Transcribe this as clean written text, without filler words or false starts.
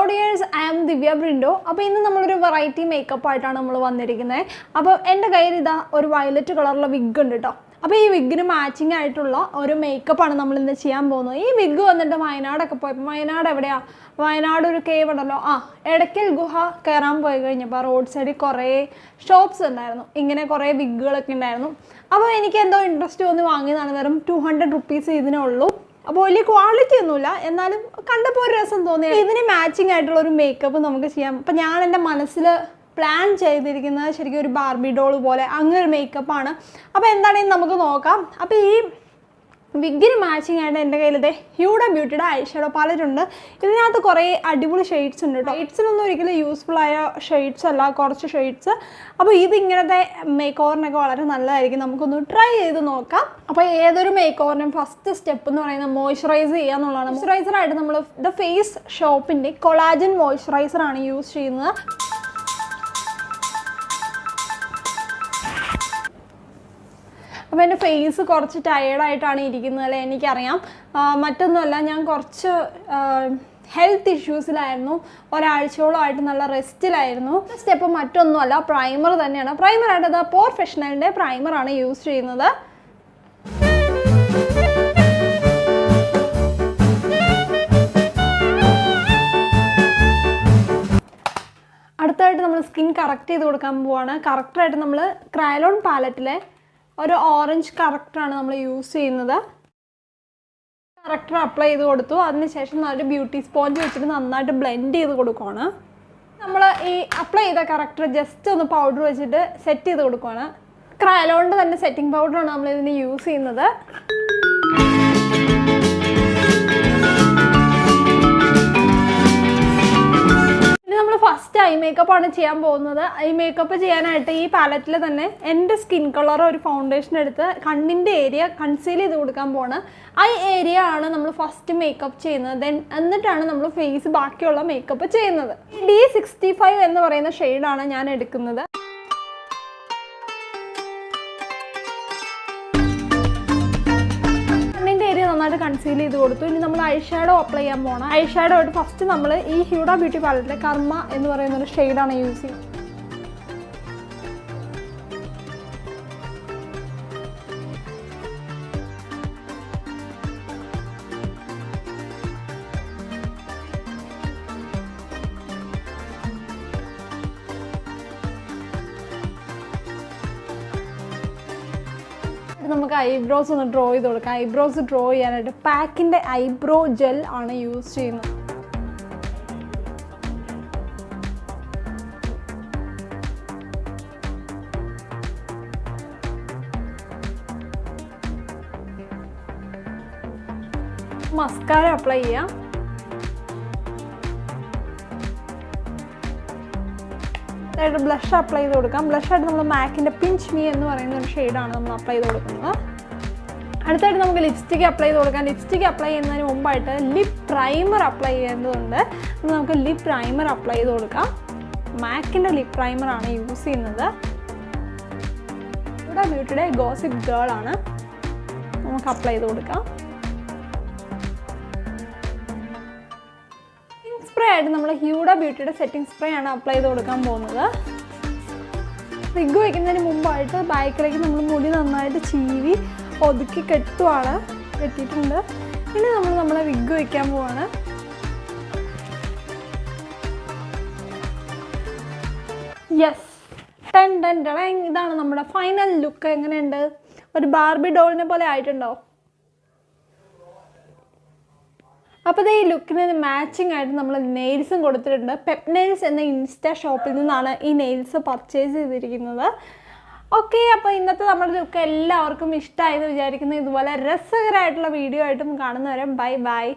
Dears, I am ദിവ്യ ബ്രിൻഡോ. അപ്പോൾ ഇന്ന് നമ്മളൊരു വെറൈറ്റി മേക്കപ്പ് ആയിട്ടാണ് നമ്മൾ വന്നിരിക്കുന്നത്. അപ്പോൾ എൻ്റെ കയ്യിൽ ഇതാ ഒരു വയലറ്റ് കളറുള്ള വിഗ് ഉണ്ട് കേട്ടോ. അപ്പോൾ ഈ വിഗിന് മാച്ചിങ് ആയിട്ടുള്ള ഒരു മേക്കപ്പാണ് നമ്മൾ ഇന്ന് ചെയ്യാൻ പോകുന്നത്. ഈ വിഗ് വന്നിട്ട് വയനാടൊക്കെ പോയപ്പോൾ, വയനാട് എവിടെയാണ്, വയനാട് ഒരു കേവ് ഉണ്ടല്ലോ, എടക്കൽ ഗുഹ കയറാൻ പോയി കഴിഞ്ഞപ്പോൾ റോഡ് സൈഡിൽ കുറേ ഷോപ്സ് ഉണ്ടായിരുന്നു, ഇങ്ങനെ കുറേ വിഗുകളൊക്കെ ഉണ്ടായിരുന്നു. അപ്പോൾ എനിക്ക് എന്തോ ഇൻട്രസ്റ്റ് തോന്നി വാങ്ങിയതാണ്. വെറും 200 rupees ഇതിനേ ഉള്ളൂ. അപ്പോൾ വലിയ ക്വാളിറ്റി ഒന്നുമില്ല, എന്നാലും കണ്ടപ്പോൾ ഒരു രസം തോന്നി. ഇതിന് മാച്ചിങ് ആയിട്ടുള്ള ഒരു മേക്കപ്പ് നമുക്ക് ചെയ്യാം. അപ്പം ഞാൻ എൻ്റെ മനസ്സിൽ പ്ലാൻ ചെയ്തിരിക്കുന്നത് ശരിക്കും ഒരു ബാർബി ഡോൾ പോലെ അങ്ങനെ ഒരു മേക്കപ്പാണ്. അപ്പോൾ എന്താണെന്ന് നമുക്ക് നോക്കാം. അപ്പോൾ ഈ വിഗിന് മാച്ചിങ് ആയിട്ട് എൻ്റെ കയ്യിൽ ഇതേ ഹ്യൂഡ ബ്യൂട്ടിയുടെ ഐ ഷാഡോ പാലറ്റ് ഉണ്ട്. ഇതിനകത്ത് കുറേ അടിപൊളി ഷെയ്ഡ്സ് ഉണ്ട് കേട്ടോ. ഷെയ്ഡ്സിനൊന്നും ഒരിക്കലും യൂസ്ഫുൾ ആയ ഷെയ്ഡ്സ് അല്ല, കുറച്ച് ഷെയ്ഡ്സ്. അപ്പോൾ ഇതിങ്ങനത്തെ മേക്ക് ഓവറിനൊക്കെ വളരെ നല്ലതായിരിക്കും. നമുക്കൊന്ന് ട്രൈ ചെയ്ത് നോക്കാം. അപ്പോൾ ഏതൊരു മേക്ക് ഓവറിനും ഫസ്റ്റ് സ്റ്റെപ്പ് എന്ന് പറയുന്നത് മോയ്സ്ചറൈസ് ചെയ്യുക എന്നുള്ളതാണ്. മോയ്സ്ചറൈസറായിട്ട് നമ്മൾ ദ ഫേസ് ഷോപ്പിൻ്റെ കൊളാജൻ മോയ്സ്ചറൈസറാണ് യൂസ് ചെയ്യുന്നത്. അപ്പോൾ എൻ്റെ ഫേസ് കുറച്ച് ടയേർഡായിട്ടാണ് ഇരിക്കുന്നത് അല്ലേ, എനിക്കറിയാം. മറ്റൊന്നുമല്ല, ഞാൻ കുറച്ച് ഹെൽത്ത് ഇഷ്യൂസിലായിരുന്നു, ഒരാഴ്ചയോളമായിട്ട് നല്ല റെസ്റ്റിലായിരുന്നു. സ്റ്റെപ്പ് മറ്റൊന്നുമല്ല, പ്രൈമർ തന്നെയാണ്. പ്രൈമറായിട്ട് അത് പോർഫെഷണലിൻ്റെ പ്രൈമറാണ് യൂസ് ചെയ്യുന്നത്. അടുത്തായിട്ട് നമ്മൾ സ്കിൻ കറക്റ്റ് ചെയ്ത് കൊടുക്കാൻ പോവാണ്. കറക്റ്റായിട്ട് നമ്മൾ ക്രയോൺ പാലറ്റിലെ ഒരു ഓറഞ്ച് കറക്റ്ററാണ് നമ്മൾ യൂസ് ചെയ്യുന്നത്. കറക്റ്റർ അപ്ലൈ ചെയ്ത് കൊടുത്തു. അതിനുശേഷം നല്ലൊരു ബ്യൂട്ടി സ്പോഞ്ച് വെച്ചിട്ട് നന്നായിട്ട് ബ്ലെൻഡ് ചെയ്ത് കൊടുക്കുകയാണ്. നമ്മൾ ഈ അപ്ലൈ ചെയ്ത കറക്റ്റർ ജസ്റ്റ് ഒന്ന് പൗഡർ വെച്ചിട്ട് സെറ്റ് ചെയ്ത് കൊടുക്കുകയാണ്. ക്രയോണിൻ്റെ തന്നെ സെറ്റിംഗ് പൗഡറാണ് നമ്മൾ ഇതിന് യൂസ് ചെയ്യുന്നത്. ഫസ്റ്റ് ഐ മേക്കപ്പാണ് ചെയ്യാൻ പോകുന്നത്. ഐ മേക്കപ്പ് ചെയ്യാനായിട്ട് ഈ പാലറ്റിൽ തന്നെ എൻ്റെ സ്കിൻ കളർ ഒരു ഫൗണ്ടേഷൻ എടുത്ത് കണ്ണിൻ്റെ ഏരിയ കൺസീൽ ചെയ്ത് കൊടുക്കാൻ പോവാണ്. ഐ ഏരിയ ആണ് നമ്മൾ ഫസ്റ്റ് മേക്കപ്പ് ചെയ്യുന്നത്. എന്നിട്ടാണ് നമ്മൾ ഫേസ് ബാക്കിയുള്ള മേക്കപ്പ് ചെയ്യുന്നത്. D65 എന്ന് പറയുന്ന ഷെയ്ഡാണ് ഞാൻ എടുക്കുന്നത്. നന്നായിട്ട് കൺസീൽ ചെയ്ത് കൊടുത്തു. ഇനി നമ്മൾ ഐ ഷാഡോ അപ്ലൈ ചെയ്യാൻ പോകണം. ഐ ഷാഡോ ആയിട്ട് ഫസ്റ്റ് നമ്മൾ ഈ ഹ്യൂഡ ബ്യൂട്ടി പാലറ്റിലെ കർമ്മ എന്ന് പറയുന്ന ഒരു ഷെയ്ഡാണ് യൂസ് ചെയ്യുന്നത്. നമുക്ക് ഐബ്രോസ് ഒന്ന് ഡ്രോ ചെയ്ത് കൊടുക്കാം. ഐബ്രോസ് ഡ്രോ ചെയ്യാനായിട്ട് പാക്കിൻ്റെ ഐബ്രോ ജെൽ ആണ് യൂസ് ചെയ്യുന്നത്. മസ്കാര അപ്ലൈ ചെയ്യാം. അതായത് ബ്ലഷ് അപ്ലൈ ചെയ്ത് കൊടുക്കാം. ബ്ലഷായിട്ട് നമ്മൾ മാക്കിൻ്റെ പിഞ്ച് മീ എന്ന് പറയുന്ന ഒരു ഷെയ്ഡാണ് നമ്മൾ അപ്ലൈ ചെയ്ത് കൊടുക്കുന്നത്. അടുത്തായിട്ട് നമുക്ക് ലിപ്സ്റ്റിക്ക് അപ്ലൈ ചെയ്ത് കൊടുക്കാം. ലിപ്സ്റ്റിക്ക് അപ്ലൈ ചെയ്യുന്നതിന് മുമ്പായിട്ട് ലിപ് പ്രൈമർ അപ്ലൈ ചെയ്യേണ്ടതുണ്ട്. നമുക്ക് ലിപ് പ്രൈമർ അപ്ലൈ ചെയ്ത് കൊടുക്കാം. മാക്കിൻ്റെ ലിപ് പ്രൈമറാണ് യൂസ് ചെയ്യുന്നത്. ഇവിടെ ബ്യൂട്ടിയുടെ ഗോസിപ്പ് ഗേൾ ആണ്. നമുക്ക് അപ്ലൈ ചെയ്ത് കൊടുക്കാം. സ്പ്രേ ആയിട്ട് നമ്മൾ ഹ്യൂഡ ബ്യൂട്ടിയുടെ സെറ്റിംഗ് സ്പ്രേ ആണ് അപ്ലൈ ചെയ്ത് കൊടുക്കാൻ പോകുന്നത്. വിഗ് വയ്ക്കുന്നതിന് മുമ്പായിട്ട് ബാക്കിലേക്ക് നമ്മൾ മുടി നന്നായിട്ട് ചീവി ഒതുക്കി കെട്ടിയിട്ടുണ്ട്. ഇനി നമ്മൾ നമ്മളെ വിഗ് വയ്ക്കാൻ പോവാണ്. യെസ്, ഇതാണ് നമ്മുടെ ഫൈനൽ ലുക്ക്. എങ്ങനെയുണ്ട്? ഒരു ബാർബി ഡോളിനെ പോലെ ആയിട്ടുണ്ടോ? അപ്പോൾ ഈ ലുക്കിന് മാച്ചിങ് ആയിട്ട് നമ്മൾ നെയിൽസും കൊടുത്തിട്ടുണ്ട്. പെപ് നെയിൽസ് എന്ന ഇൻസ്റ്റാ ഷോപ്പിൽ നിന്നാണ് ഈ നെയിൽസ് പർച്ചേസ് ചെയ്തിരിക്കുന്നത്. ഓക്കെ, അപ്പോൾ ഇന്നത്തെ നമ്മുടെ ലുക്ക് എല്ലാവർക്കും ഇഷ്ടമായെന്ന് വിചാരിക്കുന്നു. ഇതുപോലെ രസകരമായിട്ടുള്ള വീഡിയോ ആയിട്ടും കാണുന്നവരെ ബൈ ബൈ.